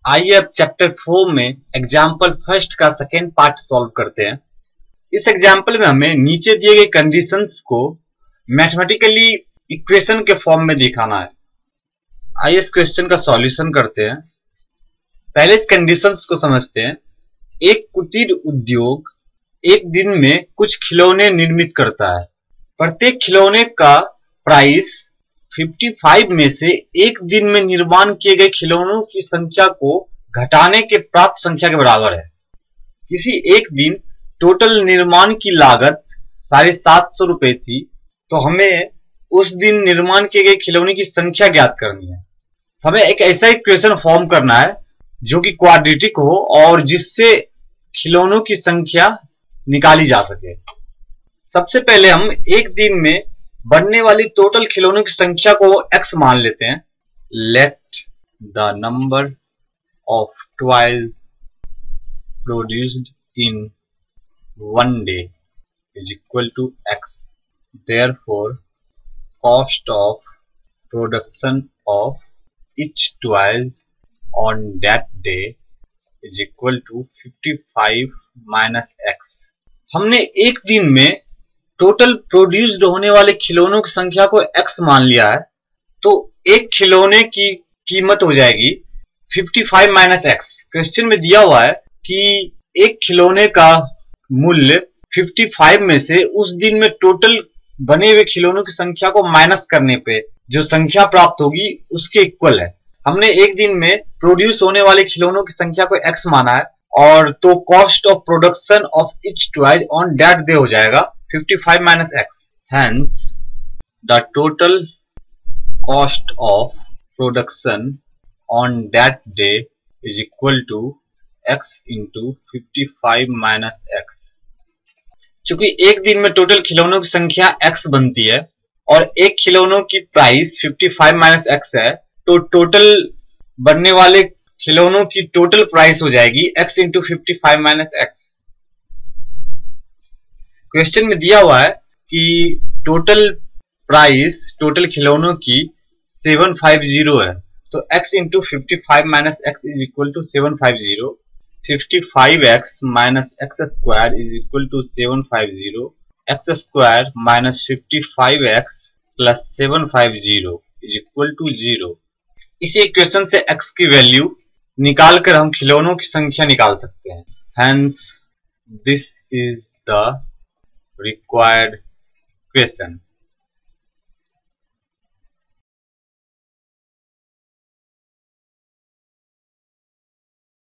आइए अब चैप्टर 4 में एग्जाम्पल फर्स्ट का सेकेंड पार्ट सॉल्व करते हैं। इस एग्जाम्पल में हमें नीचे दिए गए कंडीशंस को मैथमेटिकली इक्वेशन के फॉर्म में दिखाना है। आइए इस क्वेश्चन का सॉल्यूशन करते हैं। पहले इस कंडीशंस को समझते हैं। एक कुटीर उद्योग एक दिन में कुछ खिलौने निर्मित करता है। प्रत्येक खिलौने का प्राइस 55 में से एक दिन में निर्माण किए गए खिलौनों की संख्या को घटाने के प्राप्त संख्या के बराबर है। किसी एक दिन टोटल निर्माण की लागत 750 रुपए थी, तो हमें उस दिन निर्माण किए गए खिलौने की संख्या ज्ञात करनी है। हमें एक ऐसा इक्वेशन फॉर्म करना है जो कि क्वाड्रेटिक हो और जिससे खिलौनों की संख्या निकाली जा सके। सबसे पहले हम एक दिन में बनने वाली टोटल खिलौनों की संख्या को x मान लेते हैं। Let the number of toys produced in one day is equal to x। Therefore cost of production of each toys on that day is equal to 55 minus x। हमने एक दिन में टोटल प्रोड्यूस्ड होने वाले खिलौनों की संख्या को x मान लिया है, तो एक खिलौने की कीमत हो जाएगी 55 माइनस x। क्वेश्चन में दिया हुआ है कि एक खिलौने का मूल्य 55 में से उस दिन में टोटल बने हुए खिलौनों की संख्या को माइनस करने पे जो संख्या प्राप्त होगी उसके इक्वल है। हमने एक दिन में प्रोड्यूस होने वाले खिलौनों की संख्या को x माना है, और तो cost of production of each toy on that day हो जाएगा 55 minus x। Hence the total cost of production on that day is equal to x into 55 minus x। चूंकि एक दिन में टोटल खिलौनों की संख्या x बनती है और एक खिलौनों की प्राइस 55 माइनस x है, तो टोटल बनने वाले खिलौनों की टोटल प्राइस हो जाएगी x into 55 minus x। Question में दिया हुआ है कि टोटल प्राइस टोटल खिलौनों की 750 है, तो x into 55 minus x is equal to 750। 55x minus x square is equal to 750। X square minus 55x plus 750 is equal to 0। इसी इक्वेशन से x की वैल्यू निकालकर हम खिलौनों की संख्या निकाल सकते हैं। Hence, this is the required question.